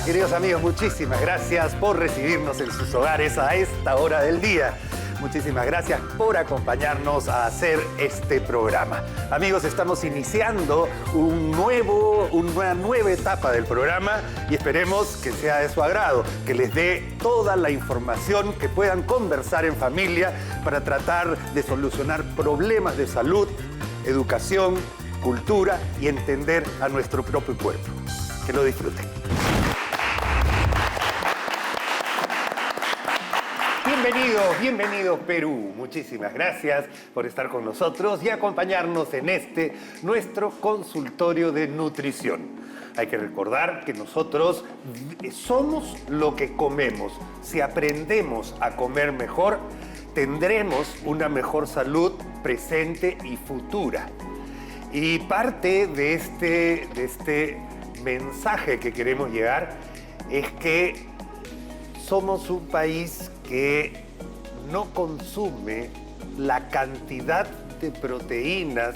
Queridos amigos, muchísimas gracias por recibirnos en sus hogares a esta hora del día. Muchísimas gracias por acompañarnos a hacer este programa. Amigos, estamos iniciando una nueva etapa del programa y esperemos que sea de su agrado, que les dé toda la información que puedan conversar en familia para tratar de solucionar problemas de salud, educación, cultura y entender a nuestro propio cuerpo. Que lo disfruten. Bienvenidos Perú. Muchísimas gracias por estar con nosotros y acompañarnos en nuestro consultorio de nutrición. Hay que recordar que nosotros somos lo que comemos. Si aprendemos a comer mejor, tendremos una mejor salud presente y futura. Y parte de este mensaje que queremos llegar es que somos un país que no consume la cantidad de proteínas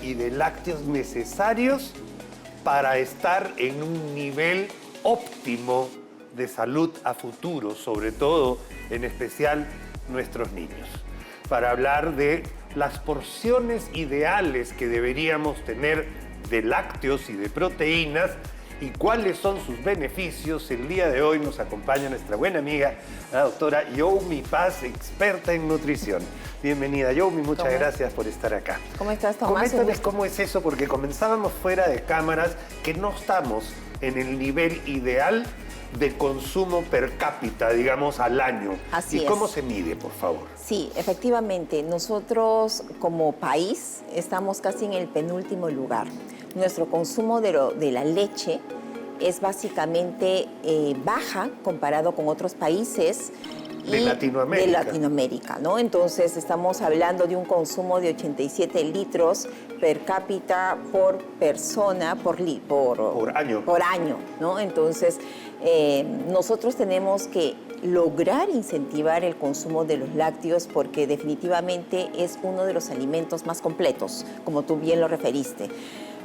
y de lácteos necesarios para estar en un nivel óptimo de salud a futuro, sobre todo, en especial, nuestros niños. Para hablar de las porciones ideales que deberíamos tener de lácteos y de proteínas y cuáles son sus beneficios, el día de hoy nos acompaña nuestra buena amiga, la doctora Yomi Paz, experta en nutrición. Bienvenida, Yomi, muchas gracias por estar acá. ¿Cómo estás, Tomás? Coméntales cómo es eso, porque comenzábamos fuera de cámaras que no estamos en el nivel ideal de consumo per cápita, digamos, al año. Así es. ¿Y cómo se mide, por favor? Sí, efectivamente, nosotros como país estamos casi en el penúltimo lugar. Nuestro consumo de la leche es básicamente baja comparado con otros países de Latinoamérica, ¿no? Entonces estamos hablando de un consumo de 87 litros per cápita por persona por año, ¿no? Entonces nosotros tenemos que lograr incentivar el consumo de los lácteos porque definitivamente es uno de los alimentos más completos, como tú bien lo referiste,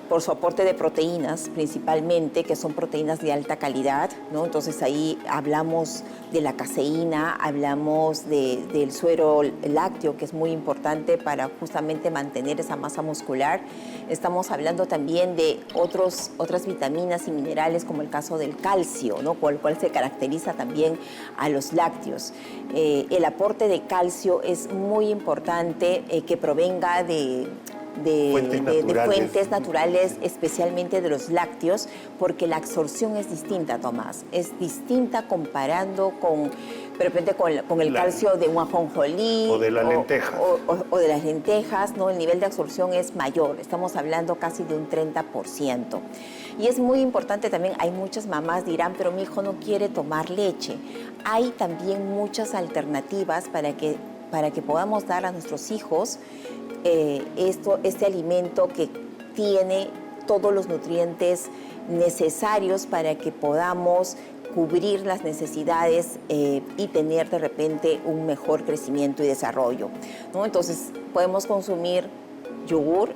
por su aporte de proteínas principalmente, que son proteínas de alta calidad, ¿no? Entonces ahí hablamos de la caseína, hablamos del suero lácteo, que es muy importante para justamente mantener esa masa muscular. Estamos hablando también de otras vitaminas y minerales, como el caso del calcio, ¿no? Por el cual se caracteriza también a los lácteos. El aporte de calcio es muy importante que provenga de fuentes naturales, especialmente de los lácteos, porque la absorción es distinta, Tomás. Es distinta comparando de repente con el calcio de un ajonjolí. O de las lentejas. O de las lentejas, ¿no? El nivel de absorción es mayor. Estamos hablando casi de un 30%. Y es muy importante también, hay muchas mamás dirán, pero mi hijo no quiere tomar leche. Hay también muchas alternativas para que podamos dar a nuestros hijos este alimento que tiene todos los nutrientes necesarios para que podamos cubrir las necesidades y tener de repente un mejor crecimiento y desarrollo, ¿no? Entonces podemos consumir yogur,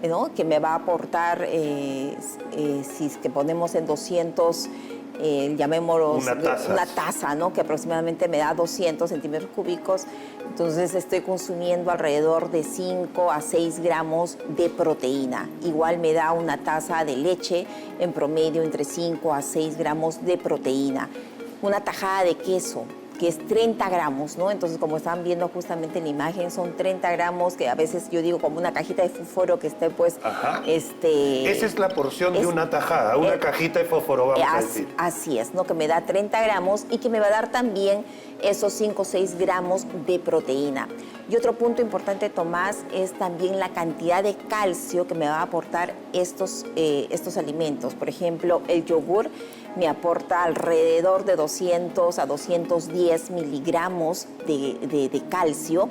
¿no? Que me va a aportar, si es que ponemos en 200, llamémoslo una taza, ¿no? Que aproximadamente me da 200 centímetros cúbicos. Entonces estoy consumiendo alrededor de 5 a 6 gramos de proteína. Igual me da una taza de leche, en promedio entre 5 a 6 gramos de proteína. Una tajada de queso, que es 30 gramos, ¿no? Entonces, como están viendo justamente en la imagen, son 30 gramos, que a veces yo digo como una cajita de fósforo que esté, pues... Ajá. Esa es la porción de una tajada, una cajita de fósforo, vamos a decir. Así es, ¿no? Que me da 30 gramos y que me va a dar también esos 5 o 6 gramos de proteína. Y otro punto importante, Tomás, es también la cantidad de calcio que me va a aportar estos alimentos. Por ejemplo, el yogur me aporta alrededor de 200 a 210 miligramos de calcio,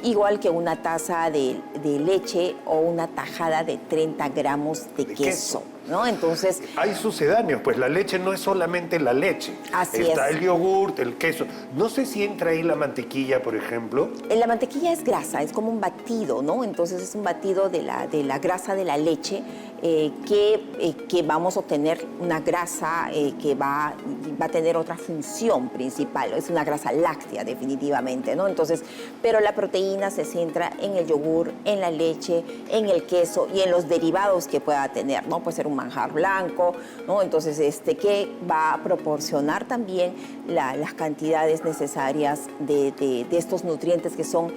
igual que una taza de leche o una tajada de 30 gramos de queso. ¿no? Entonces... Hay sucedáneos, pues la leche no es solamente la leche. Así Está es. el yogurt, el queso. No sé si entra ahí la mantequilla, por ejemplo. La mantequilla es grasa, es como un batido, ¿no? Entonces es un batido de la grasa de la leche que vamos a obtener una grasa que va a tener otra función principal. Es una grasa láctea, definitivamente, ¿no? Entonces, pero la proteína se centra en el yogur, en la leche, en el queso y en los derivados que pueda tener, ¿no? Puede ser un manjar blanco, ¿no? Entonces, que va a proporcionar también las cantidades necesarias de estos nutrientes que son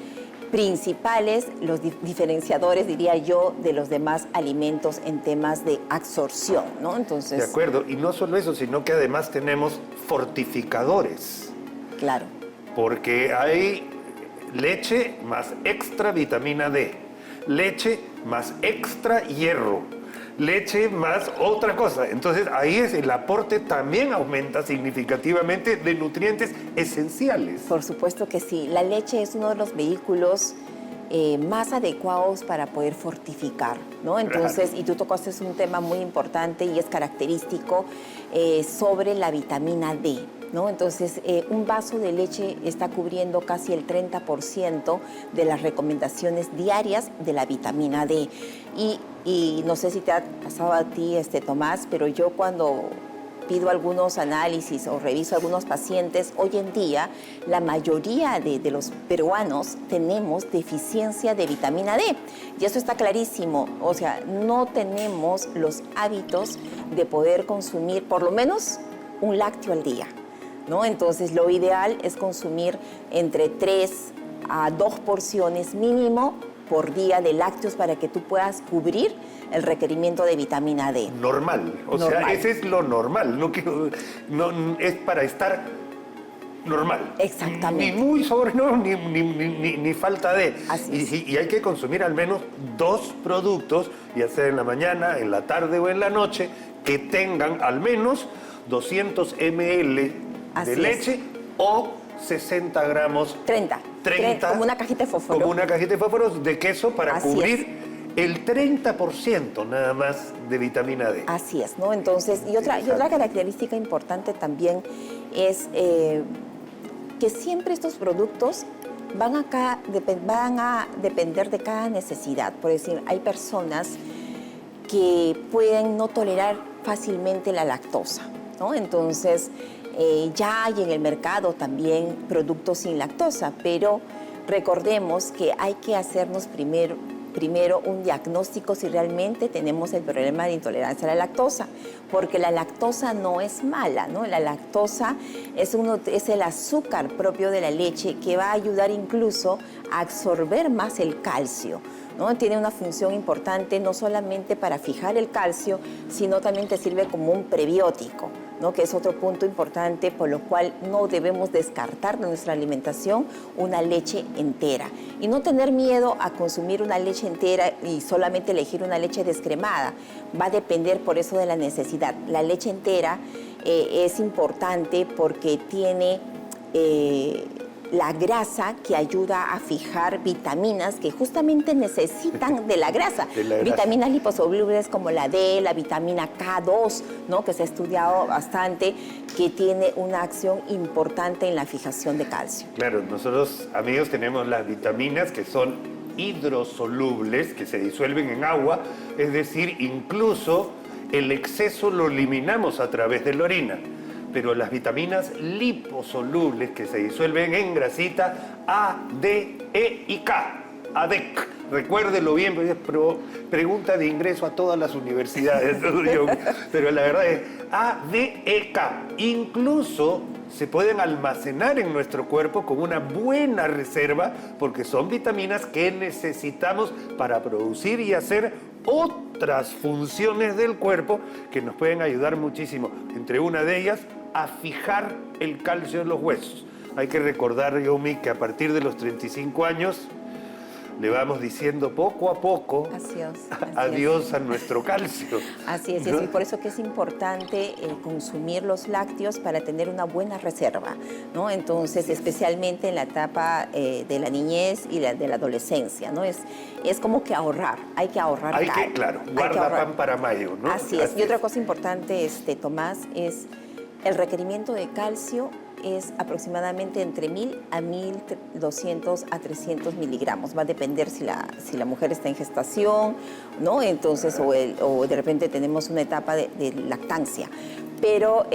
principales, los diferenciadores, diría yo, de los demás alimentos en temas de absorción, ¿no? Entonces... De acuerdo, y no solo eso, sino que además tenemos fortificadores. Claro. Porque hay leche más extra vitamina D, leche más extra hierro, leche más otra cosa. Entonces ahí el aporte también aumenta significativamente de nutrientes esenciales. Por supuesto que sí. La leche es uno de los vehículos más adecuados para poder fortificar, ¿no? Entonces, y tú tocaste un tema muy importante y es característico sobre la vitamina D, ¿no? Entonces, un vaso de leche está cubriendo casi el 30% de las recomendaciones diarias de la vitamina D. Y no sé si te ha pasado a ti, Tomás, pero yo cuando pido algunos análisis o reviso algunos pacientes, hoy en día la mayoría de los peruanos tenemos deficiencia de vitamina D. Y eso está clarísimo. O sea, no tenemos los hábitos de poder consumir por lo menos un lácteo al día, ¿no? Entonces, lo ideal es consumir entre 3 a 2 porciones mínimo por día de lácteos para que tú puedas cubrir el requerimiento de vitamina D. Normal, o sea, ese es lo normal, no es para estar normal. Exactamente. Ni muy sobre, no, ni falta de. Así es. Y hay que consumir al menos 2 productos, ya sea en la mañana, en la tarde o en la noche, que tengan al menos 200 ml de leche o 60 gramos. 30. Como una cajita de fósforo. Como una cajita de fósforos de queso para Así cubrir el 30% nada más de vitamina D. Así es, ¿no? Entonces, y otra característica importante también es que siempre estos productos van a depender de cada necesidad. Por decir, hay personas que pueden no tolerar fácilmente la lactosa, ¿no? Entonces, ya hay en el mercado también productos sin lactosa, pero recordemos que hay que hacernos primero un diagnóstico si realmente tenemos el problema de intolerancia a la lactosa, porque la lactosa no es mala, ¿no? La lactosa es el azúcar propio de la leche que va a ayudar incluso a absorber más el calcio, ¿no? Tiene una función importante no solamente para fijar el calcio, sino también te sirve como un prebiótico, ¿no? Que es otro punto importante, por lo cual no debemos descartar de nuestra alimentación una leche entera. Y no tener miedo a consumir una leche entera y solamente elegir una leche descremada. Va a depender por eso de la necesidad. La leche entera es importante porque tiene la grasa que ayuda a fijar vitaminas que justamente necesitan de la grasa. Vitaminas liposolubles como la D, la vitamina K2, ¿no? Que se ha estudiado bastante, que tiene una acción importante en la fijación de calcio. Claro, nosotros, amigos, tenemos las vitaminas que son hidrosolubles, que se disuelven en agua, es decir, incluso el exceso lo eliminamos a través de la orina. Pero las vitaminas liposolubles que se disuelven en grasita A, D, E y K. ADEC. Recuérdelo bien, porque es pregunta de ingreso a todas las universidades. Pero la verdad es A, D, E, K. Incluso se pueden almacenar en nuestro cuerpo como una buena reserva porque son vitaminas que necesitamos para producir y hacer otras funciones del cuerpo que nos pueden ayudar muchísimo. Entre una de ellas, a fijar el calcio en los huesos. Hay que recordar, Yomi, que a partir de los 35 años le vamos diciendo poco a poco adiós a nuestro calcio. Así es, ¿no? Y por eso que es importante consumir los lácteos para tener una buena reserva, ¿no? Entonces, especialmente en la etapa de la niñez y de la adolescencia, ¿no? Es como que ahorrar, hay que ahorrar. Claro, guarda pan para mayo, ¿no? Así es. Y otra cosa importante, Tomás, es el requerimiento de calcio es aproximadamente entre 1000 a 1200 a 300 miligramos. Va a depender si la mujer está en gestación, ¿no? Entonces, o de repente tenemos una etapa de lactancia. Pero,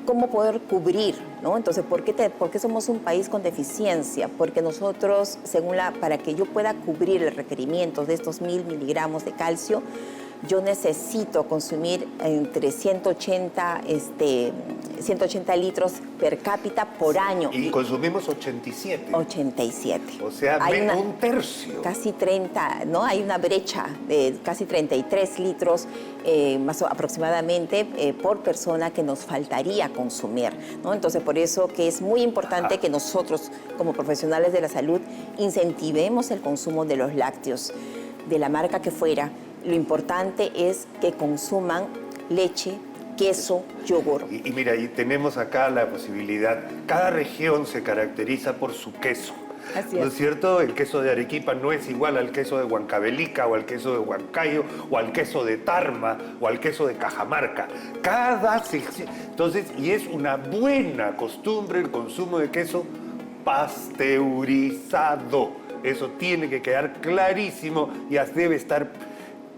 ¿cómo poder cubrir, ¿no? Entonces, ¿por qué somos un país con deficiencia? Porque nosotros, para que yo pueda cubrir el requerimiento de estos 1000 miligramos de calcio, yo necesito consumir entre 180 litros per cápita por año. Y consumimos 87. 87. O sea, un tercio. Casi 30, ¿no? Hay una brecha de casi 33 litros más aproximadamente por persona que nos faltaría consumir, ¿no? Entonces, por eso que es muy importante que nosotros, como profesionales de la salud, incentivemos el consumo de los lácteos, de la marca que fuera. Lo importante es que consuman leche, queso, yogur. Y mira, y tenemos acá la posibilidad, cada región se caracteriza por su queso. Así es. ¿No es cierto? El queso de Arequipa no es igual al queso de Huancavelica o al queso de Huancayo o al queso de Tarma o al queso de Cajamarca. Entonces, y es una buena costumbre el consumo de queso pasteurizado. Eso tiene que quedar clarísimo y debe estar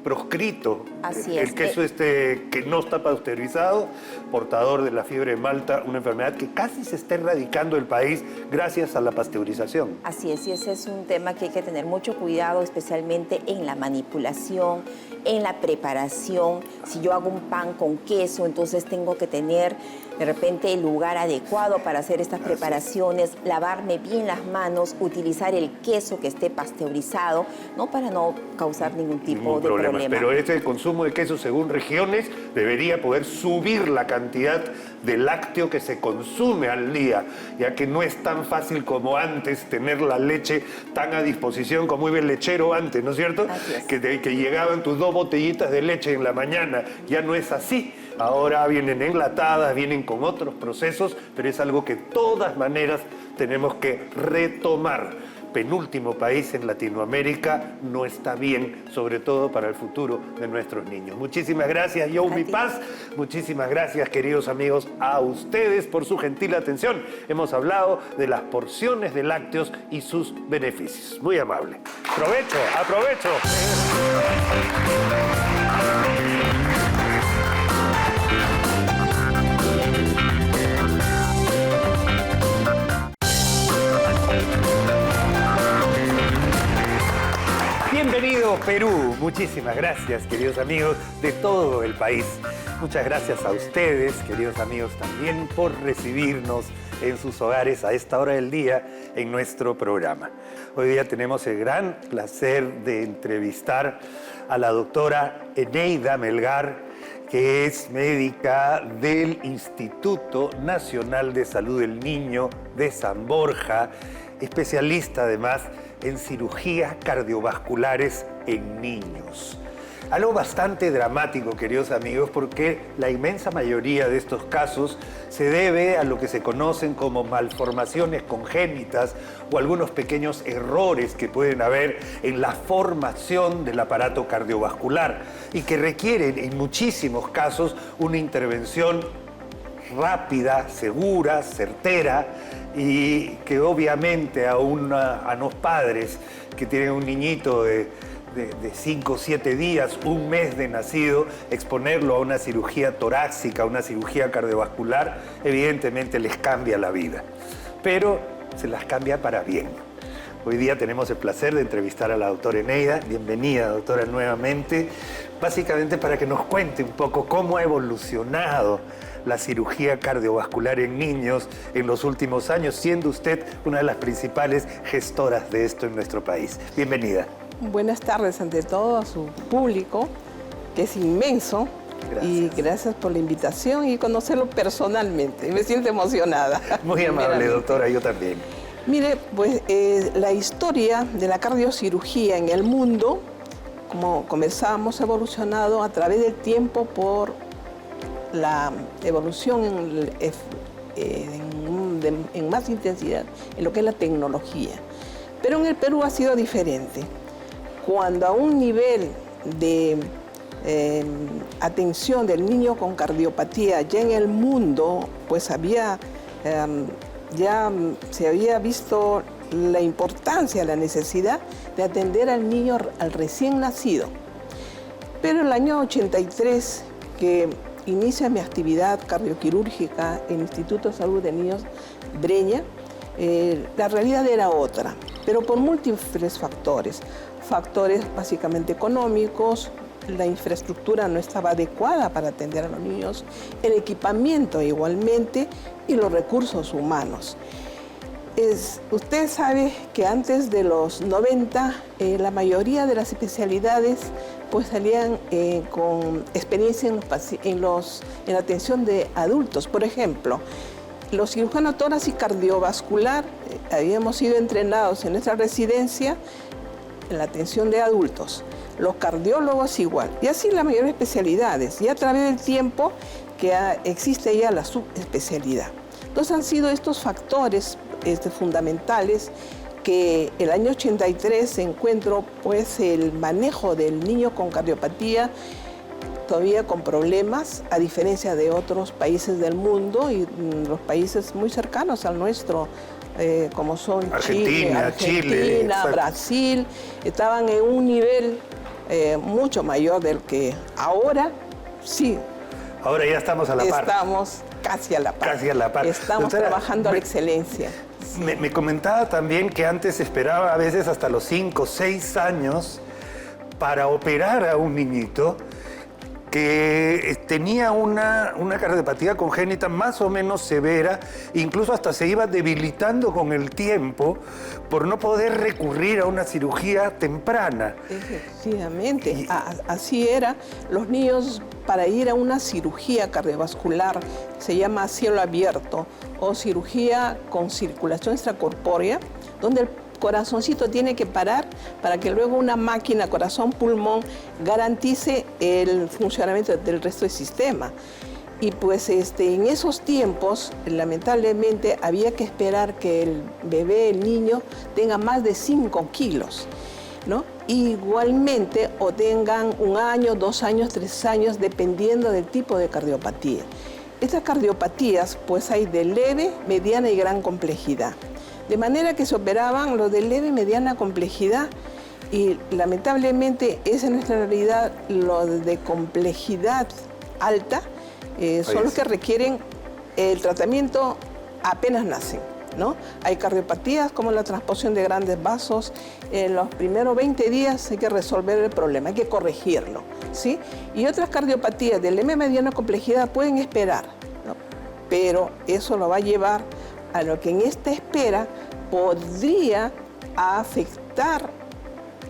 proscrito. Así es. El queso que no está pasteurizado, portador de la fiebre de Malta, una enfermedad que casi se está erradicando del país gracias a la pasteurización. Así es, y ese es un tema que hay que tener mucho cuidado, especialmente en la manipulación, en la preparación. Si yo hago un pan con queso, entonces tengo que tener de repente el lugar adecuado para hacer estas preparaciones, lavarme bien las manos, utilizar el queso que esté pasteurizado, ¿no? Para no causar ningún tipo de problema. Pero el consumo de queso, según regiones, debería poder subir la cantidad de lácteo que se consume al día, ya que no es tan fácil como antes tener la leche tan a disposición como iba el lechero antes, ¿no es cierto? Así es. Que llegaban tus 2 botellitas de leche en la mañana. Ya no es así. Ahora vienen enlatadas, vienen con otros procesos, pero es algo que de todas maneras tenemos que retomar. Penúltimo país en Latinoamérica, no está bien, sobre todo para el futuro de nuestros niños. Muchísimas gracias, Yomi Paz. Muchísimas gracias, queridos amigos, a ustedes por su gentil atención. Hemos hablado de las porciones de lácteos y sus beneficios. Muy amable. Provecho, aprovecho. Bienvenido Perú, muchísimas gracias queridos amigos de todo el país. Muchas gracias a ustedes, queridos amigos, también por recibirnos en sus hogares a esta hora del día en nuestro programa. Hoy día tenemos el gran placer de entrevistar a la doctora Eneida Melgar, que es médica del Instituto Nacional de Salud del Niño de San Borja, especialista además en cirugías cardiovasculares en niños. Algo bastante dramático, queridos amigos, porque la inmensa mayoría de estos casos se debe a lo que se conocen como malformaciones congénitas o algunos pequeños errores que pueden haber en la formación del aparato cardiovascular y que requieren en muchísimos casos una intervención rápida, segura, certera, y que obviamente a los padres que tienen un niñito de 5 o 7 días, un mes de nacido, exponerlo a una cirugía torácica, a una cirugía cardiovascular, evidentemente les cambia la vida, pero se las cambia para bien. Hoy día tenemos el placer de entrevistar a la doctora Eneida. Bienvenida, doctora, nuevamente, básicamente para que nos cuente un poco cómo ha evolucionado la cirugía cardiovascular en niños en los últimos años, siendo usted una de las principales gestoras de esto en nuestro país. Bienvenida. Buenas tardes ante todo a su público, que es inmenso. Gracias. Y gracias por la invitación y conocerlo personalmente. Me siento emocionada. Muy amable, doctora, yo también. Mire, pues la historia de la cardiocirugía en el mundo, como comenzamos, ha evolucionado a través del tiempo por la evolución en más intensidad en lo que es la tecnología. Pero en el Perú ha sido diferente. Cuando a un nivel de atención del niño con cardiopatía ya en el mundo, pues ya se había visto la importancia, la necesidad de atender al niño, al recién nacido. Pero en el año 83, que inicia mi actividad cardioquirúrgica en el Instituto de Salud de Niños Breña, la realidad era otra, pero por múltiples factores. Factores básicamente económicos, la infraestructura no estaba adecuada para atender a los niños, el equipamiento igualmente y los recursos humanos. Usted sabe que antes de los 90 la mayoría de las especialidades pues salían con experiencia en la atención de adultos. Por ejemplo, los cirujanos tórax y cardiovascular habíamos sido entrenados en nuestra residencia en la atención de adultos. Los cardiólogos igual, y así la mayoría de especialidades, y a través del tiempo que existe ya la subespecialidad. Entonces han sido estos factores fundamentales que el año 83 encuentro pues el manejo del niño con cardiopatía todavía con problemas, a diferencia de otros países del mundo y los países muy cercanos al nuestro, como son Argentina, Chile, Brasil, estaban en un nivel mucho mayor del que ahora sí. Ahora ya estamos a la par. Estamos casi a la par. Casi a la par. Estamos Doctora, trabajando a la excelencia. Me comentaba también que antes se esperaba a veces hasta los 5 o 6 años para operar a un niñito que tenía una cardiopatía congénita más o menos severa, incluso hasta se iba debilitando con el tiempo por no poder recurrir a una cirugía temprana. Efectivamente, así era. Los niños, para ir a una cirugía cardiovascular, se llama cielo abierto, o cirugía con circulación extracorpórea, donde el corazoncito tiene que parar para que luego una máquina corazón-pulmón garantice el funcionamiento del resto del sistema. Y pues en esos tiempos, lamentablemente, había que esperar que el bebé, el niño, tenga más de 5 kilos, ¿no? Igualmente, o tengan 1 año, 2 años, 3 años, dependiendo del tipo de cardiopatía. Estas cardiopatías, pues hay de leve, mediana y gran complejidad. De manera que se operaban los de leve y mediana complejidad y lamentablemente esa es nuestra realidad. Los de complejidad alta son los que requieren el tratamiento apenas nacen, ¿no? Hay cardiopatías como la transposición de grandes vasos. En los primeros 20 días hay que resolver el problema, hay que corregirlo, ¿sí? Y otras cardiopatías de leve y mediana complejidad pueden esperar, ¿no? Pero eso lo va a llevar a lo que en esta espera podría afectar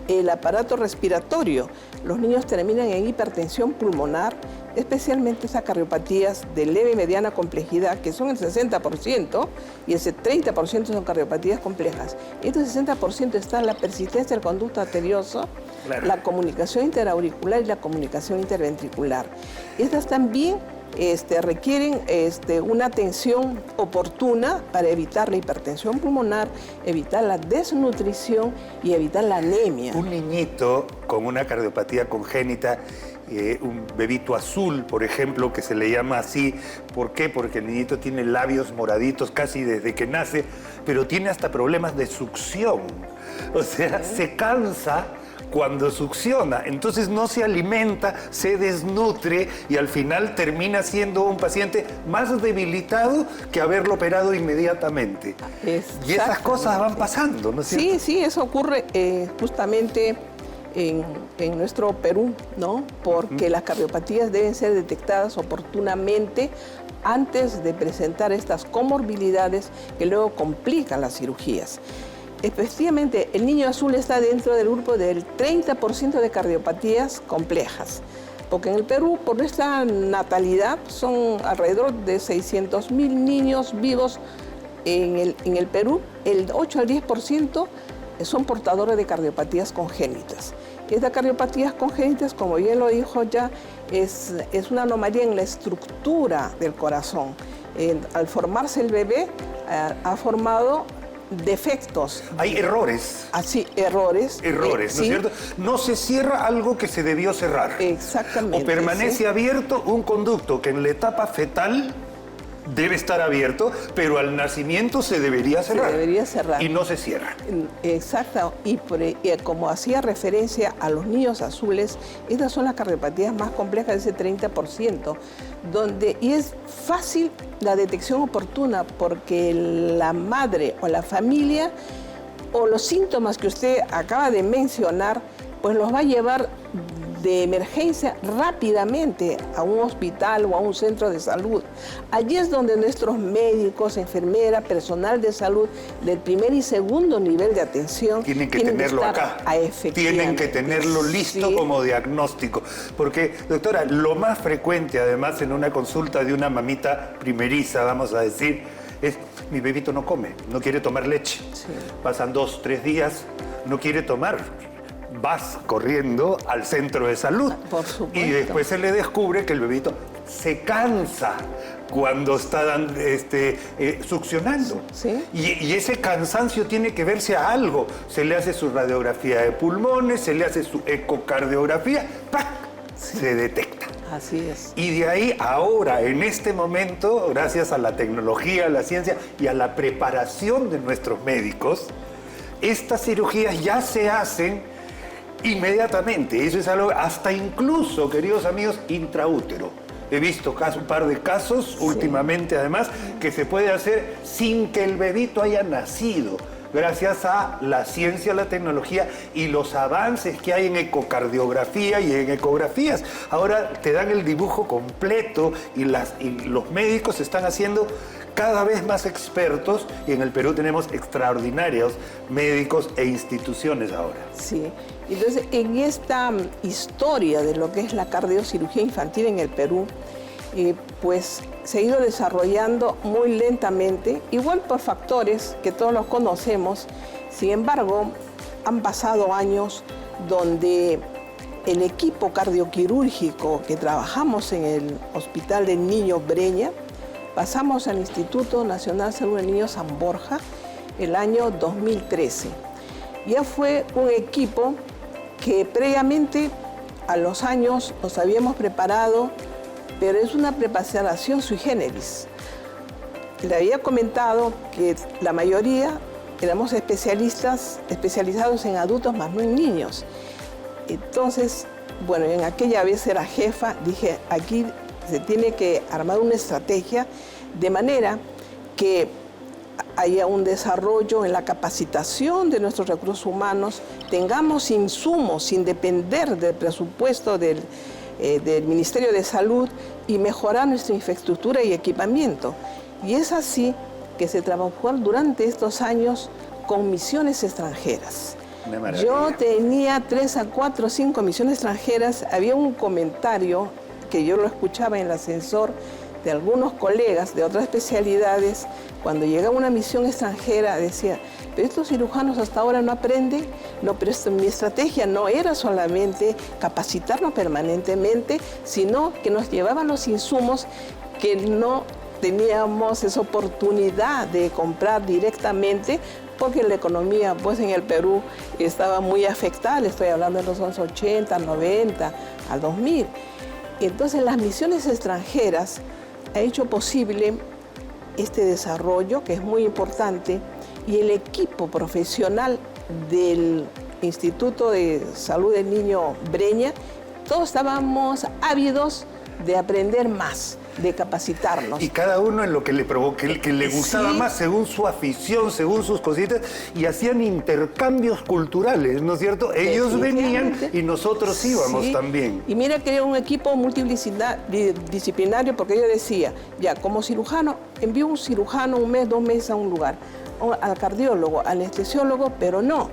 el aparato respiratorio. Los niños terminan en hipertensión pulmonar, especialmente esas cardiopatías de leve y mediana complejidad, que son el 60%, y ese 30% son cardiopatías complejas. Este 60% está la persistencia del conducto arterioso, claro, la comunicación interauricular y la comunicación interventricular. Estas también requieren una atención oportuna para evitar la hipertensión pulmonar, evitar la desnutrición y evitar la anemia. Un niñito con una cardiopatía congénita, un bebito azul, por ejemplo, que se le llama así. ¿Por qué? Porque el niñito tiene labios moraditos casi desde que nace, pero tiene hasta problemas de succión. O sea, se cansa cuando succiona, entonces no se alimenta, se desnutre y al final termina siendo un paciente más debilitado que haberlo operado inmediatamente. Y esas cosas van pasando, ¿no es cierto? Sí, sí, eso ocurre justamente en nuestro Perú, ¿no? Porque las cardiopatías deben ser detectadas oportunamente antes de presentar estas comorbilidades que luego complican las cirugías. Efectivamente, el niño azul está dentro del grupo del 30% de cardiopatías complejas, porque en el Perú, por nuestra natalidad, son alrededor de 600.000 niños vivos en el Perú, el 8 al 10% son portadores de cardiopatías congénitas. Estas cardiopatías congénitas, como bien lo dijo ya, es una anomalía en la estructura del corazón. Al formarse el bebé, ha formado defectos. Hay errores. Así, errores. Errores, ¿no es cierto? No se cierra algo que se debió cerrar. Exactamente. O permanece abierto un conducto que en la etapa fetal debe estar abierto, pero al nacimiento se debería cerrar. Se debería cerrar. Y no se cierra. Exacto. Y como hacía referencia a los niños azules, estas son las cardiopatías más complejas, ese 30%, y es fácil la detección oportuna porque la madre o la familia o los síntomas que usted acaba de mencionar, pues los va a llevar de emergencia rápidamente a un hospital o a un centro de salud. Allí es donde nuestros médicos, enfermeras, personal de salud del primer y segundo nivel de atención tienen que tenerlo acá. Tienen que tenerlo listo, sí, como diagnóstico. Porque, doctora, lo más frecuente, además, en una consulta de una mamita primeriza, vamos a decir, es: mi bebito no come, no quiere tomar leche. Sí. Pasan 2, 3 días, no quiere tomar. Vas corriendo al centro de salud. Por supuesto. Y después se le descubre que el bebito se cansa cuando está succionando. ¿Sí? Y ese cansancio tiene que verse a algo. Se le hace su radiografía de pulmones, se le hace su ecocardiografía, ¡pac! Sí. Se detecta. Así es. Y de ahí ahora, en este momento, gracias a la tecnología, a la ciencia y a la preparación de nuestros médicos, estas cirugías ya se hacen inmediatamente. Eso es algo, hasta incluso, queridos amigos, intraútero. He visto un par de casos, sí, últimamente además, que se puede hacer sin que el bebito haya nacido, gracias a la ciencia, la tecnología y los avances que hay en ecocardiografía y en ecografías. Ahora te dan el dibujo completo y los médicos están haciendo cada vez más expertos, y en el Perú tenemos extraordinarios médicos e instituciones ahora. Sí, entonces en esta historia de lo que es la cardiocirugía infantil en el Perú, pues se ha ido desarrollando muy lentamente, igual por factores que todos los conocemos. Sin embargo, han pasado años donde el equipo cardioquirúrgico que trabajamos en el Hospital del Niño Breña, pasamos al Instituto Nacional de Salud del Niño San Borja el año 2013. Ya fue un equipo que previamente a los años nos habíamos preparado, pero es una preparación sui generis. Le había comentado que la mayoría éramos especializados en adultos, más no en niños. Entonces, bueno, en aquella vez era jefa, dije, aquí se tiene que armar una estrategia de manera que haya un desarrollo en la capacitación de nuestros recursos humanos, tengamos insumos sin depender del presupuesto del Ministerio de Salud y mejorar nuestra infraestructura y equipamiento. Y es así que se trabajó durante estos años con misiones extranjeras. Yo tenía 3 a 4 o 5 misiones extranjeras. Había un comentario que yo lo escuchaba en el ascensor de algunos colegas de otras especialidades. Cuando llegaba una misión extranjera decía, pero estos cirujanos hasta ahora no aprenden. No, pero mi estrategia no era solamente capacitarnos permanentemente, sino que nos llevaban los insumos que no teníamos esa oportunidad de comprar directamente, porque la economía pues en el Perú estaba muy afectada. Le estoy hablando de los años 80, 90, al 2000. Entonces las misiones extranjeras han hecho posible este desarrollo, que es muy importante, y el equipo profesional del Instituto de Salud del Niño Breña, todos estábamos ávidos de aprender más, de capacitarnos. Y cada uno en lo que le provoque, que le gustaba más, según su afición, según sus cositas, y hacían intercambios culturales, ¿no es cierto? Ellos venían y nosotros íbamos también. Y mira que era un equipo multidisciplinario, porque yo decía, ya, como cirujano, envío un cirujano 1 mes, 2 meses a un lugar, al cardiólogo, al anestesiólogo, pero no.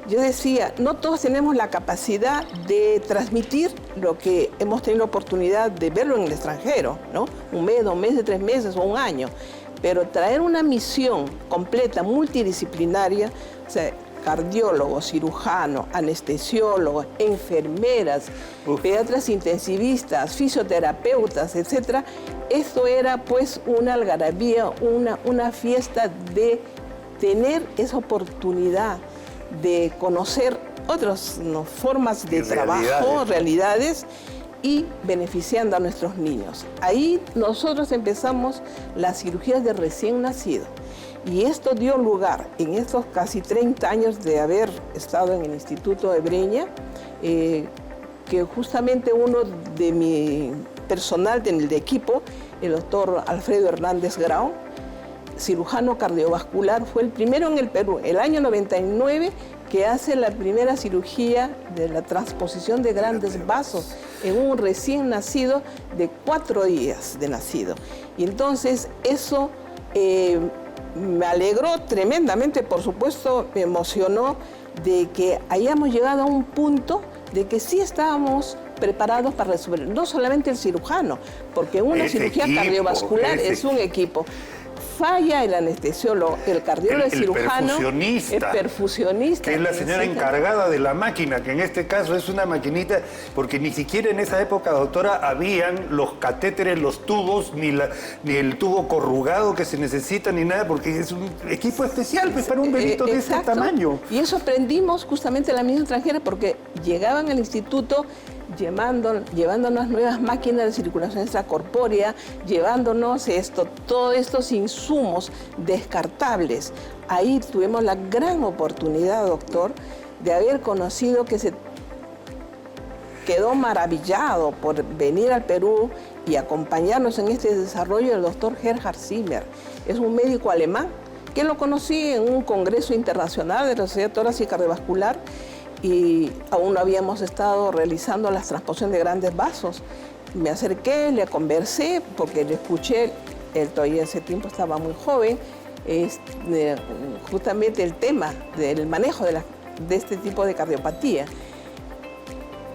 Yo decía, no todos tenemos la capacidad de transmitir lo que hemos tenido la oportunidad de verlo en el extranjero, ¿no? 1 mes, 2 meses, 3 meses o 1 año. pero traer una misión completa, multidisciplinaria, o sea, cardiólogos, cirujanos, anestesiólogos, enfermeras, pediatras intensivistas, fisioterapeutas, etc. Esto era pues una algarabía, una fiesta de tener esa oportunidad de conocer otras formas de trabajo, realidades, y beneficiando a nuestros niños. Ahí nosotros empezamos las cirugías de recién nacido. Y esto dio lugar, en estos casi 30 años de haber estado en el Instituto de Breña, que justamente uno de mi personal, del equipo, el doctor Alfredo Hernández Grau, cirujano cardiovascular, fue el primero en el Perú, el año 99, que hace la primera cirugía de la transposición de grandes vasos en un recién nacido de 4 días de nacido. Y entonces eso me alegró tremendamente, por supuesto, me emocionó de que hayamos llegado a un punto de que sí estábamos preparados para resolver, no solamente el cirujano, porque una cirugía cardiovascular es un equipo. Falla el anestesiólogo, el cardiólogo, el cirujano, el perfusionista. Que es la señora encargada de la máquina, que en este caso es una maquinita, porque ni siquiera en esa época, doctora, habían los catéteres, los tubos, ni el tubo corrugado que se necesita, ni nada, porque es un equipo especial pues, para un bebito de ese tamaño. Y eso aprendimos justamente en la misma extranjera, porque llegaban al instituto llevándonos nuevas máquinas de circulación extracorpórea, llevándonos todos estos insumos descartables. Ahí tuvimos la gran oportunidad, doctor, de haber conocido, que se quedó maravillado por venir al Perú y acompañarnos en este desarrollo, el doctor Gerhard Zimmer. Es un médico alemán que lo conocí en un congreso internacional de la Sociedad Torácica y Cardiovascular, y aún no habíamos estado realizando la transposición de grandes vasos. Me acerqué, le conversé, porque le escuché, él todavía en ese tiempo estaba muy joven, justamente el tema del manejo de este tipo de cardiopatía.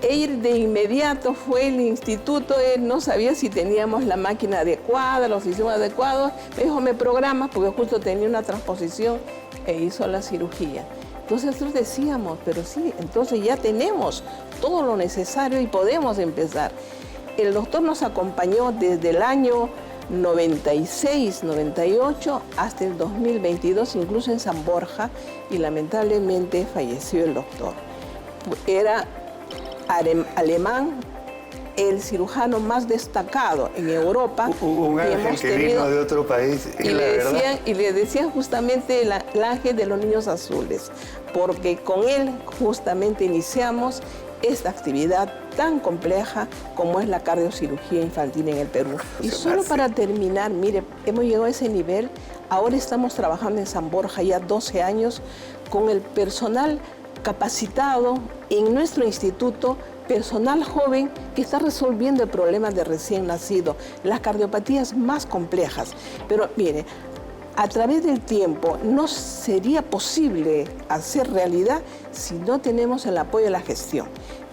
Él de inmediato fue al instituto, él no sabía si teníamos la máquina adecuada, los sistemas adecuados, me dijo, me programa, porque justo tenía una transposición, e hizo la cirugía. Entonces nosotros decíamos, pero sí, entonces ya tenemos todo lo necesario y podemos empezar. El doctor nos acompañó desde el año 96, 98 hasta el 2022, incluso en San Borja, y lamentablemente falleció el doctor. Era alemán, el cirujano más destacado en Europa. Un ángel que vino de otro país. Y le decían justamente el ángel de los niños azules, porque con él justamente iniciamos esta actividad tan compleja como es la cardiocirugía infantil en el Perú. Y solo para terminar, mire, hemos llegado a ese nivel. Ahora estamos trabajando en San Borja ya 12 años con el personal capacitado en nuestro instituto, personal joven que está resolviendo el problema de recién nacido, las cardiopatías más complejas. Pero mire, a través del tiempo no sería posible hacer realidad si no tenemos el apoyo de la gestión.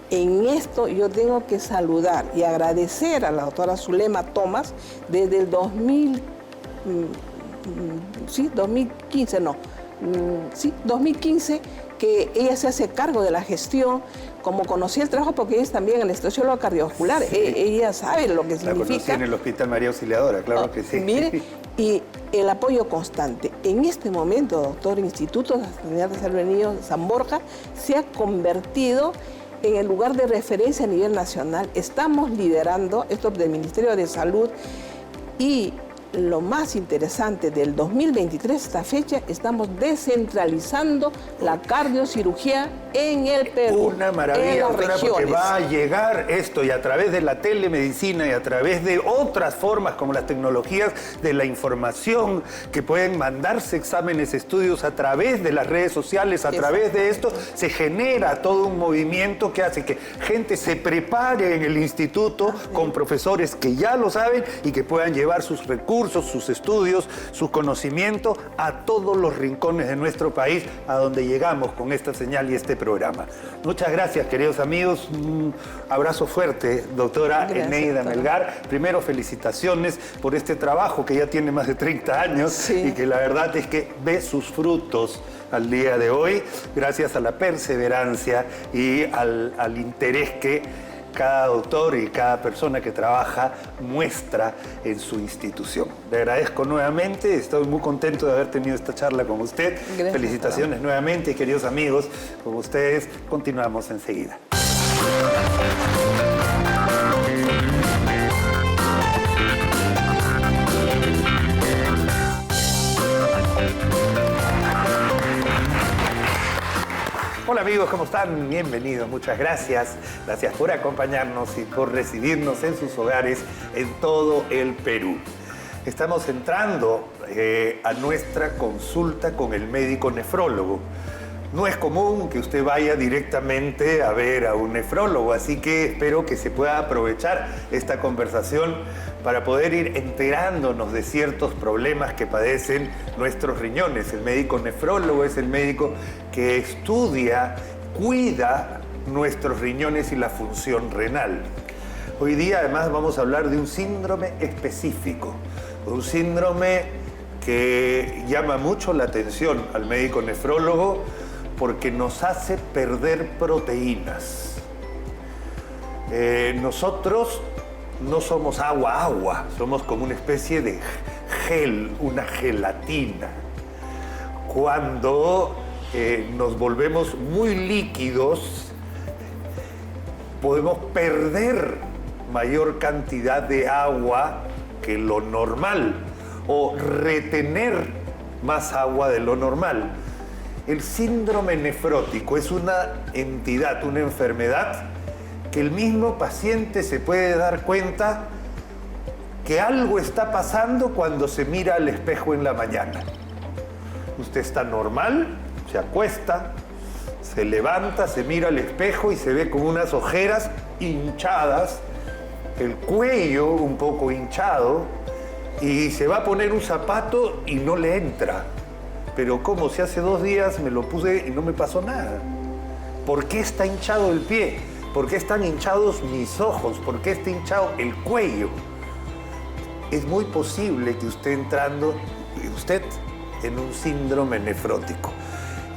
En esto yo tengo que saludar y agradecer a la doctora Zulema Tomás desde el 2015, que ella se hace cargo de la gestión. Como conocía el trabajo, porque ella es también anestesióloga cardiovascular, sí. Ella sabe lo que significa. La conocí en el Hospital María Auxiliadora, claro que sí. Mire, y el apoyo constante. En este momento, doctor, el Instituto Nacional de Salud de Niños San Borja se ha convertido en el lugar de referencia a nivel nacional. Estamos liderando esto del Ministerio de Salud, y lo más interesante del 2023, esta fecha, estamos descentralizando la cardiocirugía en el Perú. Una maravilla, doctora, porque va a llegar esto, y a través de la telemedicina y a través de otras formas como las tecnologías de la información, que pueden mandarse exámenes, estudios a través de las redes sociales, a través de esto se genera todo un movimiento que hace que gente se prepare en el instituto con profesores que ya lo saben y que puedan llevar sus recursos recursos, sus estudios, su conocimiento a todos los rincones de nuestro país, a donde llegamos con esta señal y este programa. Muchas gracias, queridos amigos. Un abrazo fuerte, doctora Eneida Melgar. Primero, felicitaciones por este trabajo que ya tiene más de 30 años y que la verdad es que ve sus frutos al día de hoy, gracias a la perseverancia y al interés que cada doctor y cada persona que trabaja muestra en su institución. Le agradezco nuevamente, estoy muy contento de haber tenido esta charla con usted. Gracias, felicitaciones nuevamente, queridos amigos, con ustedes continuamos enseguida. Hola amigos, ¿cómo están? Bienvenidos, muchas gracias. Gracias por acompañarnos y por recibirnos en sus hogares en todo el Perú. Estamos entrando a nuestra consulta con el médico nefrólogo. No es común que usted vaya directamente a ver a un nefrólogo, así que espero que se pueda aprovechar esta conversación para poder ir enterándonos de ciertos problemas que padecen nuestros riñones. El médico nefrólogo es el médico que estudia, cuida nuestros riñones y la función renal. Hoy día además vamos a hablar de un síndrome específico, un síndrome que llama mucho la atención al médico nefrólogo porque nos hace perder proteínas. Nosotros no somos agua, somos como una especie de gel, una gelatina. Cuando nos volvemos muy líquidos, podemos perder mayor cantidad de agua que lo normal o retener más agua de lo normal. El síndrome nefrótico es una entidad, una enfermedad que el mismo paciente se puede dar cuenta que algo está pasando cuando se mira al espejo en la mañana. Usted está normal, se acuesta, se levanta, se mira al espejo y se ve con unas ojeras hinchadas, el cuello un poco hinchado, y se va a poner un zapato y no le entra. Pero ¿cómo? Si hace 2 días me lo puse y no me pasó nada. ¿Por qué está hinchado el pie? ¿Por qué están hinchados mis ojos? ¿Por qué está hinchado el cuello? Es muy posible que usted en un síndrome nefrótico.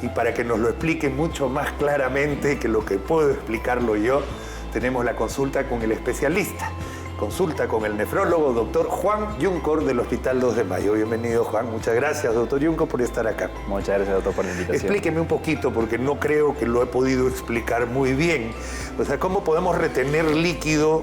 Y para que nos lo explique mucho más claramente que lo que puedo explicarlo yo, tenemos la consulta con el especialista. Consulta con el nefrólogo, doctor Juan Yuncor, del Hospital 2 de Mayo. Bienvenido, Juan. Muchas gracias, doctor Yuncor, por estar acá. Muchas gracias, doctor, por la invitación. Explíqueme un poquito, porque no creo que lo he podido explicar muy bien. O sea, ¿cómo podemos retener líquido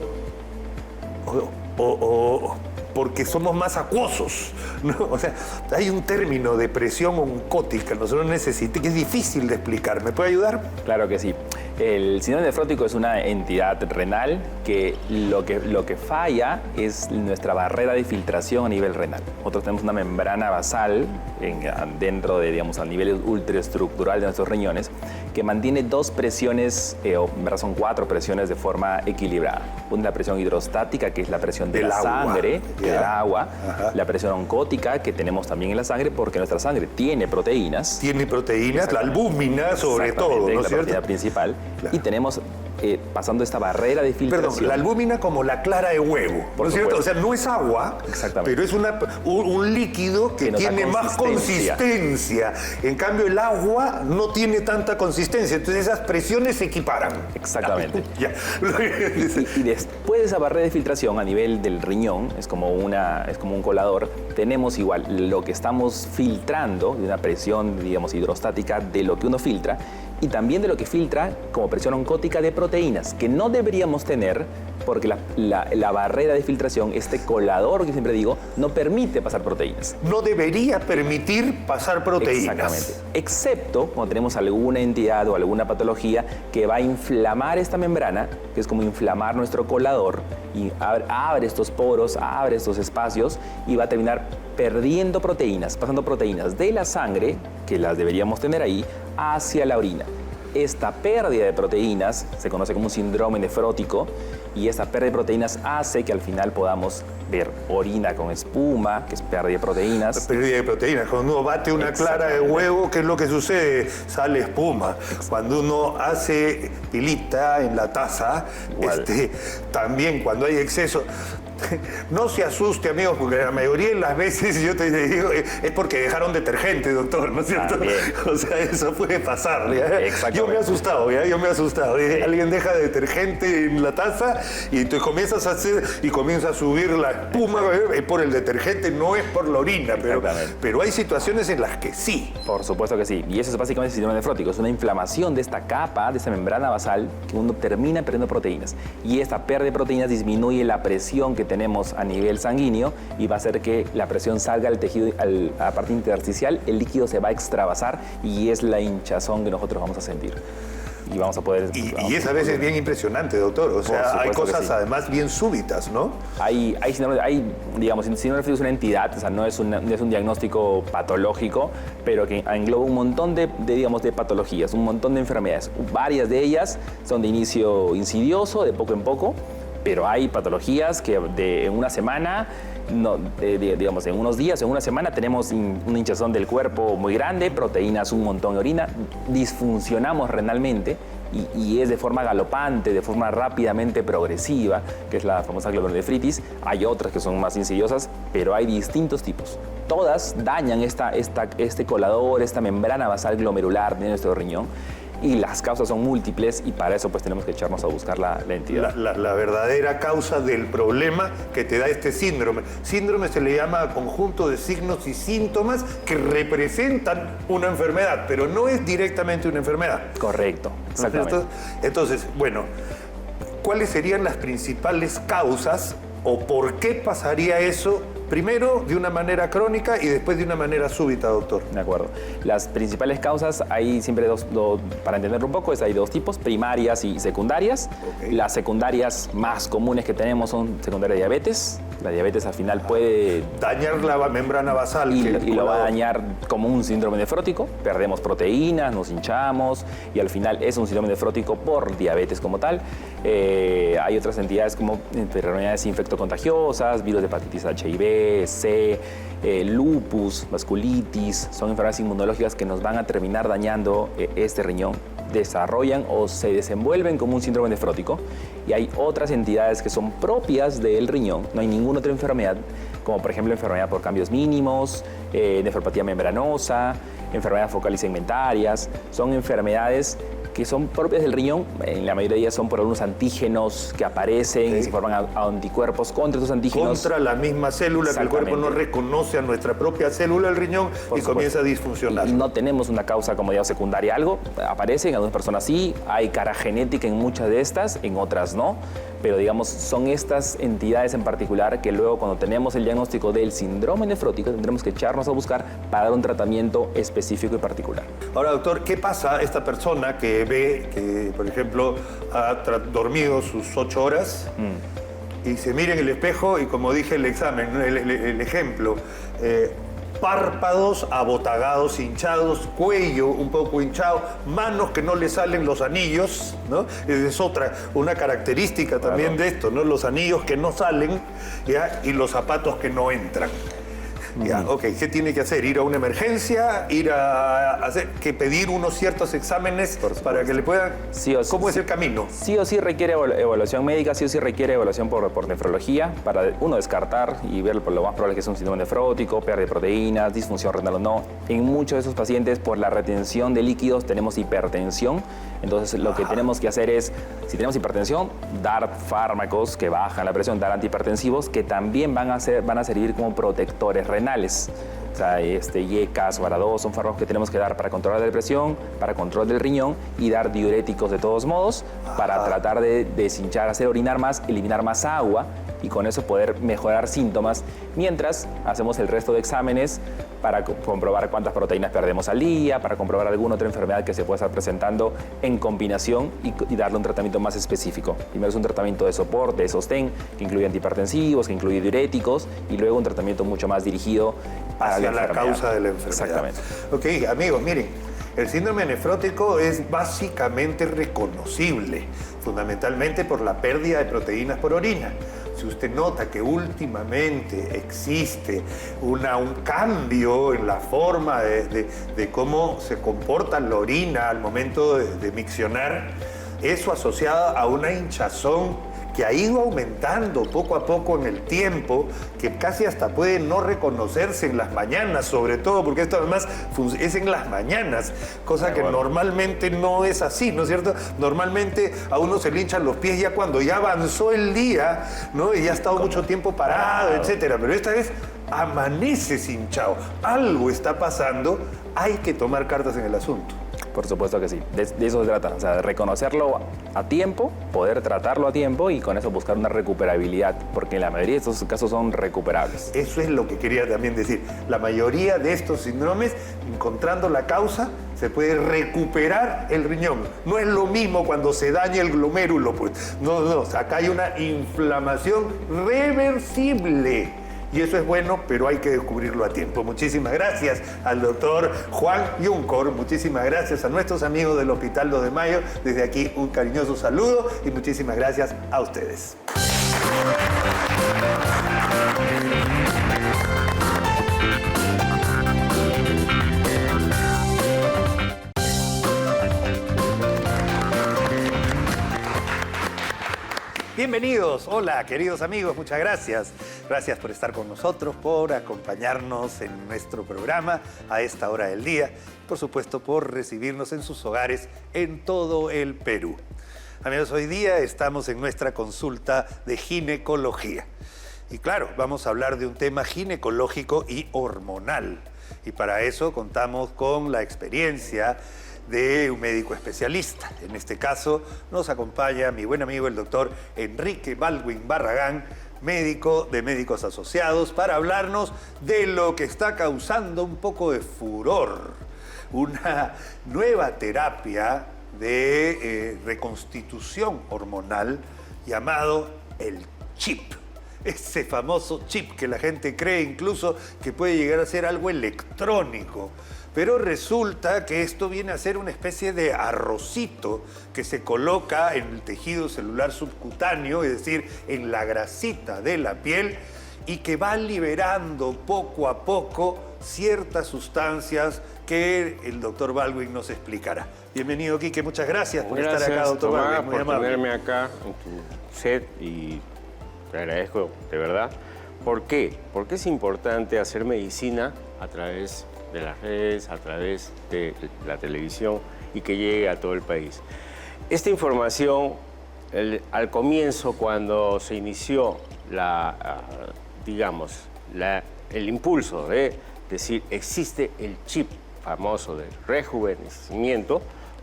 porque somos más acuosos, ¿no? O sea, hay un término de presión oncótica, nosotros necesitamos, que es difícil de explicar. ¿Me puede ayudar? Claro que sí. El síndrome nefrótico es una entidad renal que lo que falla es nuestra barrera de filtración a nivel renal. Nosotros tenemos una membrana basal dentro de, digamos, al nivel ultraestructural de nuestros riñones que mantiene 2 presiones, o en verdad son 4 presiones de forma equilibrada. Una es la presión hidrostática, que es la presión de la sangre, del agua. La presión oncótica, que tenemos también en la sangre, porque nuestra sangre tiene proteínas. Tiene proteínas, la albúmina sobre todo, ¿no es cierto? La proteína principal. Claro. Y tenemos, pasando esta barrera de filtración. Perdón, la albúmina como la clara de huevo, ¿no es cierto? O sea, no es agua, pero es un líquido que tiene más consistencia. En cambio, el agua no tiene tanta consistencia. Entonces, esas presiones se equiparan. Exactamente. Ya. Y después de esa barrera de filtración a nivel del riñón, es como un colador, tenemos igual lo que estamos filtrando de una presión, digamos, hidrostática de lo que uno filtra, y también de lo que filtra como presión oncótica de proteínas, que no deberíamos tener porque la barrera de filtración, este colador que siempre digo, no permite pasar proteínas. No debería permitir pasar proteínas. Exactamente. Excepto cuando tenemos alguna entidad o alguna patología que va a inflamar esta membrana, que es como inflamar nuestro colador, y abre estos poros, abre estos espacios y va a terminar perdiendo proteínas, pasando proteínas de la sangre, que las deberíamos tener ahí, hacia la orina. esta pérdida de proteínas se conoce como un síndrome nefrótico, y esta pérdida de proteínas hace que al final podamos ver orina con espuma, que es pérdida de proteínas. Pérdida de proteínas. Cuando uno bate una clara de huevo, ¿qué es lo que sucede? Sale espuma. Cuando uno hace pilita en la taza, también cuando hay exceso. No se asuste, amigos, porque la mayoría de las veces yo te digo es porque dejaron detergente, doctor, ¿no es cierto? O sea, eso puede pasar. ¿Ya? Yo me he asustado, ¿ya? Yo me he asustado. Alguien deja detergente en la taza y tú comienzas a hacer y comienza a subir la espuma por el detergente, no es por la orina, pero hay situaciones en las que sí. Por supuesto que sí. Y eso es básicamente el síndrome nefrótico. Es una inflamación de esta capa, de esta membrana basal, que uno termina perdiendo proteínas. Y esta pérdida de proteínas disminuye la presión que tenemos a nivel sanguíneo y va a hacer que la presión salga al tejido, a la parte intersticial, el líquido se va a extravasar y es la hinchazón que nosotros vamos a sentir. Y vamos a poder... Y esa vez es bien impresionante, doctor. O sea, hay cosas además bien súbitas, ¿no? Digamos, síndrome nefrótico es una entidad, o sea, no es un diagnóstico patológico, pero que engloba un montón de patologías, un montón de enfermedades. Varias de ellas son de inicio insidioso, de poco en poco, pero hay patologías que en una semana, digamos, en unos días, en una semana tenemos una hinchazón del cuerpo muy grande, proteínas un montón de orina, disfuncionamos renalmente y es de forma galopante, de forma rápidamente progresiva, que es la famosa glomerulonefritis. Hay otras que son más insidiosas, pero hay distintos tipos. Todas dañan este colador, esta membrana basal glomerular de nuestro riñón. Y las causas son múltiples y para eso pues tenemos que echarnos a buscar la entidad. La verdadera causa del problema que te da este síndrome. Síndrome se le llama conjunto de signos y síntomas que representan una enfermedad, pero no es directamente una enfermedad. Correcto, exactamente. Entonces, bueno, ¿cuáles serían las principales causas o por qué pasaría eso? Primero de una manera crónica y después de una manera súbita, doctor. De acuerdo. Las principales causas, hay siempre para entenderlo un poco, hay dos tipos, primarias y secundarias. Okay. Las secundarias más comunes que tenemos son secundaria de diabetes. La diabetes al final puede... dañar la membrana basal. Y lo va a dañar como un síndrome nefrótico. Perdemos proteínas, nos hinchamos y al final es un síndrome nefrótico por diabetes como tal. Hay otras entidades como enfermedades infectocontagiosas, virus de hepatitis HIV, C, lupus, vasculitis. Son enfermedades inmunológicas que nos van a terminar dañando este riñón. Desarrollan o se desenvuelven como un síndrome nefrótico. Y hay otras entidades que son propias del riñón. No hay ninguna otra enfermedad, como por ejemplo enfermedad por cambios mínimos, nefropatía membranosa, enfermedades focales segmentarias. Son enfermedades que son propias del riñón. En la mayoría de ellas son por algunos antígenos que aparecen y se forman anticuerpos contra estos antígenos. Contra la misma célula que el cuerpo no reconoce a nuestra propia célula, el riñón, y comienza a disfuncionar. No tenemos una causa, como digamos, secundaria. Algo aparece, en algunas personas sí, hay cara genética en muchas de estas, en otras no. Pero digamos, son estas entidades en particular que luego cuando tenemos el diagnóstico del síndrome nefrótico tendremos que echarnos a buscar para dar un tratamiento específico y particular. Ahora, doctor, ¿qué pasa a esta persona que ve que, por ejemplo, ha dormido sus 8 horas y se mira en el espejo y, como dije, el examen, el ejemplo, párpados abotagados, hinchados, cuello un poco hinchado, manos que no le salen los anillos, ¿no? Es una característica también de esto, ¿no? Los anillos que no salen, ¿ya? Y los zapatos que no entran. Ya, ok, ¿qué tiene que hacer? ¿Ir a una emergencia? ¿Ir a pedir unos ciertos exámenes para que le puedan...? Sí o sí, ¿Cómo es el camino? Sí o sí requiere evaluación médica, sí o sí requiere evaluación por nefrología, para uno descartar y ver por lo más probable que es un síndrome nefrótico, pérdida de proteínas, disfunción renal o no. En muchos de esos pacientes, por la retención de líquidos, tenemos hipertensión. Entonces, lo que tenemos que hacer es, si tenemos hipertensión, dar fármacos que bajan la presión, dar antihipertensivos, que también van a servir como protectores renales. O sea, IECAS, Vara2, son fármacos que tenemos que dar para controlar la presión, para control del riñón y dar diuréticos de todos modos para tratar de deshinchar, hacer orinar más, eliminar más agua y con eso poder mejorar síntomas, mientras hacemos el resto de exámenes para comprobar cuántas proteínas perdemos al día, para comprobar alguna otra enfermedad que se pueda estar presentando en combinación y darle un tratamiento más específico. Primero es un tratamiento de soporte, de sostén, que incluye antihipertensivos, que incluye diuréticos, y luego un tratamiento mucho más dirigido hacia la causa de la enfermedad. Exactamente. Ok, amigos, miren, El síndrome nefrótico es básicamente reconocible, fundamentalmente por la pérdida de proteínas por orina. Si usted nota que últimamente existe un cambio en la forma de cómo se comporta la orina al momento de miccionar, eso asociado a una hinchazón que ha ido aumentando poco a poco en el tiempo, que casi hasta puede no reconocerse en las mañanas, sobre todo porque esto además es en las mañanas, cosa que normalmente no es así, ¿no es cierto? Normalmente a uno se le hinchan los pies ya cuando ya avanzó el día, ¿no? Y ya ha estado mucho tiempo parado, etcétera. Pero esta vez amaneces hinchado. Algo está pasando, hay que tomar cartas en el asunto. Por supuesto que sí, de eso se trata, o sea, de reconocerlo a tiempo, poder tratarlo a tiempo y con eso buscar una recuperabilidad, porque en la mayoría de estos casos son recuperables. Eso es lo que quería también decir. La mayoría de estos síndromes, encontrando la causa, se puede recuperar el riñón. No es lo mismo cuando se daña el glomérulo, pues. No, acá hay una inflamación reversible. Y eso es bueno, pero hay que descubrirlo a tiempo. Muchísimas gracias al doctor Juan Yuncor. Muchísimas gracias a nuestros amigos del Hospital 2 de Mayo. Desde aquí un cariñoso saludo y muchísimas gracias a ustedes. Bienvenidos, hola queridos amigos, muchas gracias. Gracias por estar con nosotros, por acompañarnos en nuestro programa a esta hora del día. Por supuesto, por recibirnos en sus hogares en todo el Perú. Amigos, hoy día estamos en nuestra consulta de ginecología. Y claro, vamos a hablar de un tema ginecológico y hormonal. Y para eso contamos con la experiencia de un médico especialista. En este caso nos acompaña mi buen amigo el doctor Enrique Baldwin Barragán, médico de Médicos Asociados, para hablarnos de lo que está causando un poco de furor, una nueva terapia de reconstitución hormonal llamado el chip. Ese famoso chip que la gente cree incluso que puede llegar a ser algo electrónico. Pero resulta que esto viene a ser una especie de arrocito que se coloca en el tejido celular subcutáneo, es decir, en la grasita de la piel, y que va liberando poco a poco ciertas sustancias que el doctor Baldwin nos explicará. Bienvenido, Quique, muchas gracias por estar acá, doctor Baldwin. Muy amable por tenerme acá en tu set y te agradezco de verdad. ¿Por qué? Porque es importante hacer medicina a través de las redes, a través de la televisión y que llegue a todo el país. Esta información, al comienzo, cuando se inició el impulso de decir existe el chip famoso de rejuvenecimiento,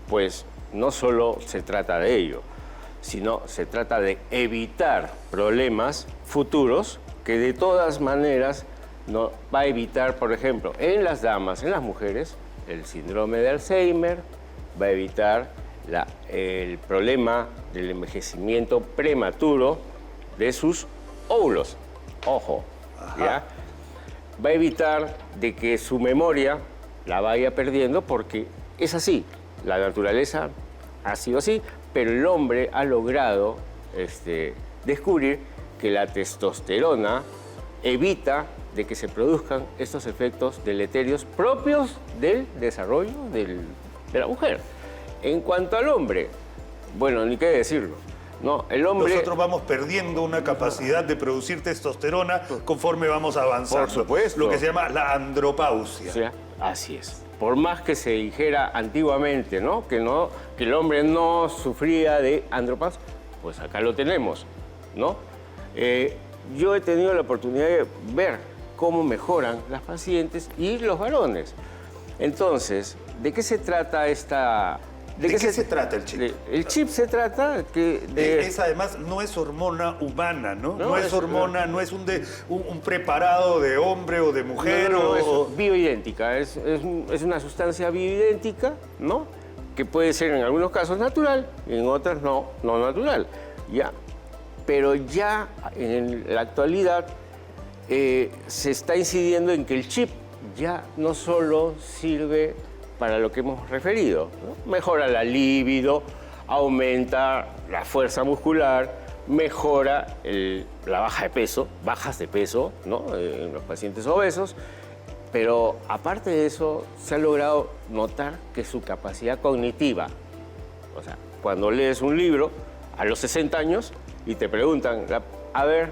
pues no solo se trata de ello, sino se trata de evitar problemas futuros que de todas maneras no va a evitar, por ejemplo, en las damas, en las mujeres, el síndrome de Alzheimer, va a evitar el problema del envejecimiento prematuro de sus óvulos. Ojo, ¿ya? Va a evitar de que su memoria la vaya perdiendo porque es así. La naturaleza ha sido así, pero el hombre ha logrado descubrir que la testosterona evita de que se produzcan estos efectos deleterios propios del desarrollo de la mujer. En cuanto al hombre, bueno, ni qué decirlo, ¿no? El hombre... Nosotros vamos perdiendo una capacidad de producir testosterona conforme vamos avanzando. Por supuesto. Lo que se llama la andropausia. O sea, así es. Por más que se dijera antiguamente, ¿no? Que el hombre no sufría de andropausia, pues acá lo tenemos, ¿no? Yo he tenido la oportunidad de ver cómo mejoran las pacientes y los varones. Entonces, ¿de qué se trata esta...? ¿De qué se trata el chip? El chip se trata además no es hormona humana, ¿no? No es hormona, no es un preparado de hombre o de mujer. No, es bioidéntica, es una sustancia bioidéntica, ¿no? Que puede ser en algunos casos natural y en otras no natural, ¿ya? Pero ya en la actualidad se está incidiendo en que el chip ya no solo sirve para lo que hemos referido, ¿no? Mejora la libido, aumenta la fuerza muscular, mejora la bajas de peso, ¿no? En los pacientes obesos, pero aparte de eso se ha logrado notar que su capacidad cognitiva, o sea, cuando lees un libro a los 60 años y te preguntan, a ver,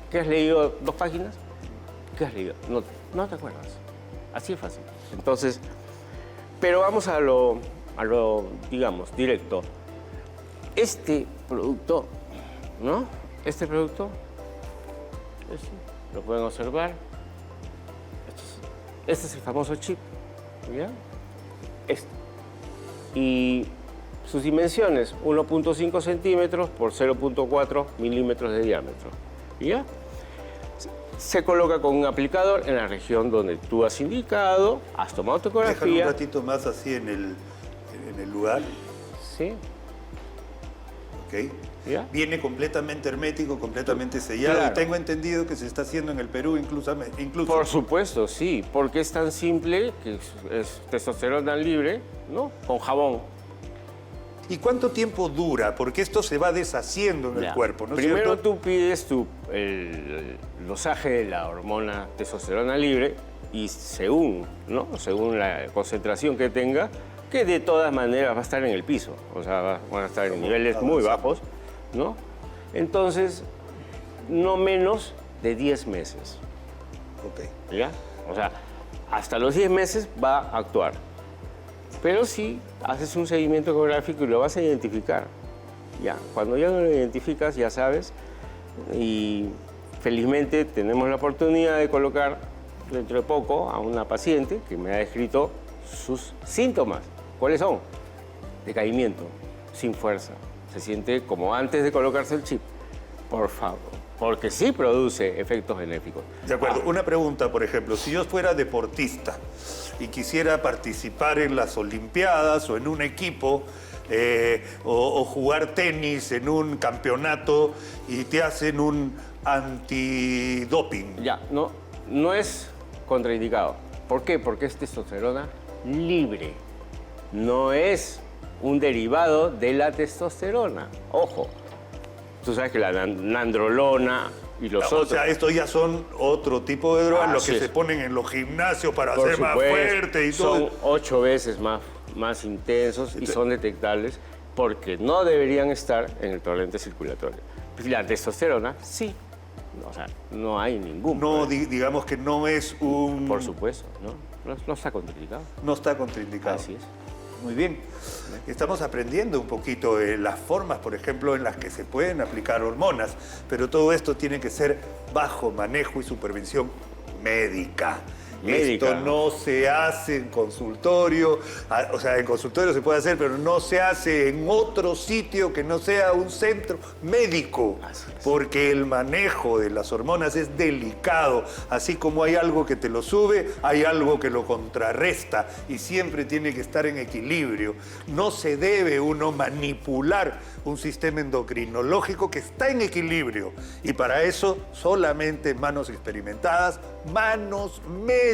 ¿qué has leído? 2 páginas? ¿Qué has leído? No te acuerdas. Así es fácil. Entonces, pero vamos a lo digamos, directo. Este producto, ¿no? Este producto, lo pueden observar. Este es el famoso chip, ¿ya? Y sus dimensiones, 1.5 centímetros por 0.4 milímetros de diámetro, ¿ya? Se coloca con un aplicador en la región donde tú has indicado, has tomado tu ecografía. Déjalo un ratito más así en el lugar. Sí. Ok. ¿Ya? Viene completamente hermético, completamente sellado. Claro. Y tengo entendido que se está haciendo en el Perú incluso. Por supuesto, sí, porque es tan simple que es testosterona libre, ¿no? Con jabón. ¿Y cuánto tiempo dura? Porque esto se va deshaciendo en el Ya. cuerpo, ¿no es Primero cierto? tú pides el dosaje de la hormona testosterona libre y según la concentración que tenga, que de todas maneras va a estar en el piso, o sea, van a estar en niveles muy bajos, ¿no? Entonces, no menos de 10 meses, Ok. ¿ya? O sea, hasta los 10 meses va a actuar. Pero sí, haces un seguimiento ecográfico y lo vas a identificar. Ya, cuando ya lo identificas, ya sabes. Y felizmente tenemos la oportunidad de colocar dentro de poco a una paciente que me ha descrito sus síntomas. ¿Cuáles son? Decaimiento, sin fuerza. Se siente como antes de colocarse el chip. Por favor, porque sí produce efectos benéficos. De acuerdo. Una pregunta, por ejemplo. Si yo fuera deportista y quisiera participar en las Olimpiadas o en un equipo o jugar tenis en un campeonato y te hacen un antidoping. Ya, no es contraindicado. ¿Por qué? Porque es testosterona libre. No es un derivado de la testosterona. Ojo, tú sabes que la nandrolona y los O otros... sea, estos ya son otro tipo de drogas, los Así que es. se ponen en los gimnasios para Por ser más supuesto, fuerte y todo. son 8 veces más intensos y son detectables porque no deberían estar en el torrente circulatorio. La testosterona, sí. O sea, no hay ningún No, problema. digamos que no es un... Por supuesto, no está contraindicado. No está contraindicado. Así es. Muy bien. Estamos aprendiendo un poquito las formas, por ejemplo, en las que se pueden aplicar hormonas, pero todo esto tiene que ser bajo manejo y supervisión médica. Médica. Esto no se hace en consultorio, o sea, en consultorio se puede hacer, pero no se hace en otro sitio que no sea un centro médico, Así es. porque el manejo de las hormonas es delicado. Así como hay algo que te lo sube, hay algo que lo contrarresta y siempre tiene que estar en equilibrio. No se debe uno manipular un sistema endocrinológico que está en equilibrio y para eso solamente manos experimentadas, manos médicas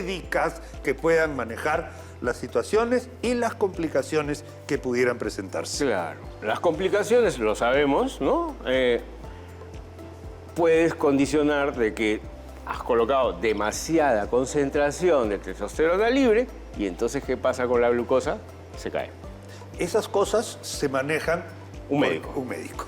que puedan manejar las situaciones y las complicaciones que pudieran presentarse. Claro. Las complicaciones, lo sabemos, ¿no? Puedes condicionar de que has colocado demasiada concentración de testosterona libre y entonces, ¿qué pasa con la glucosa? Se cae. Esas cosas se manejan Un por médico. un médico.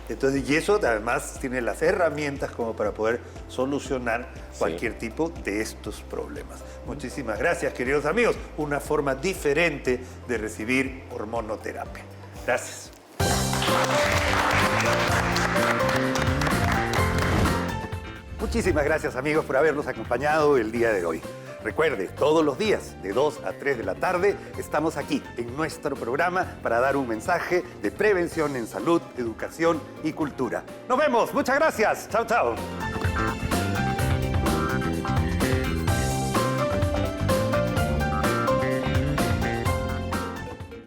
Entonces, y eso además tiene las herramientas como para poder solucionar cualquier tipo de estos problemas. Muchísimas gracias, queridos amigos. Una forma diferente de recibir hormonoterapia. Gracias. Muchísimas gracias, amigos, por habernos acompañado el día de hoy. Recuerde, todos los días, de 2 a 3 de la tarde, estamos aquí en nuestro programa para dar un mensaje de prevención en salud, educación y cultura. Nos vemos. Muchas gracias. Chao, chao.